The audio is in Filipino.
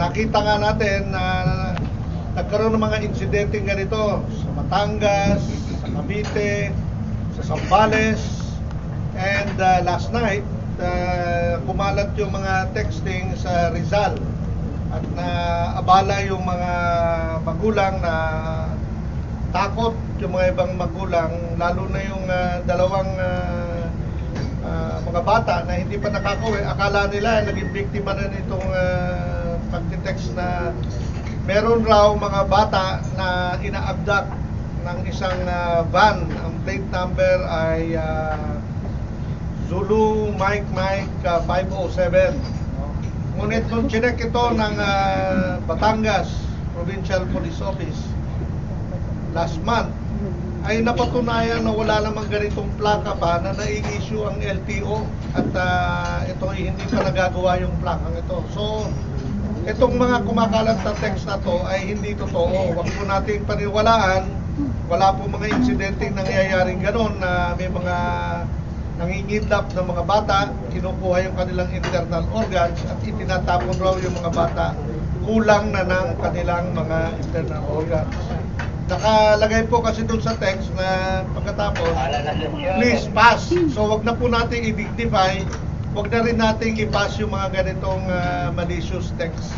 nakita nga natin na nagkaroon ng mga insidente ganito sa Batangas, sa Cavite, sa Zambales, and last night, kumalat yung mga texting sa Rizal at naabala yung mga magulang na takot yung mga ibang magulang, lalo na yung dalawang mga bata na hindi pa nakakauwi. Akala nila naging biktima na nitong pagtitext na meron raw mga bata na ina-abduct ng isang van. Ang plate number ay Zulu Mike 507. Ngunit nung chinek ito ng Batangas Provincial Police Office last month, ay napatunayan na wala namang ganitong plaka pa na nai-issue ang LTO at ito ay hindi pa nagagawa yung plakang ito. So, itong mga kumakalat na text na to ay hindi totoo. Huwag po nating paniwalaan. Wala po mga insidenteng nangyayaring gano'n na may mga nangingidlap ng mga bata, kinukuha yung kanilang internal organs at itinatapon raw yung mga bata, kulang na ng kanilang mga internal organs. Nakalagay po kasi doon sa text na pagkatapos, please pass. So wag na po natin i-dignify, wag na rin natin i-pass yung mga ganitong malicious text.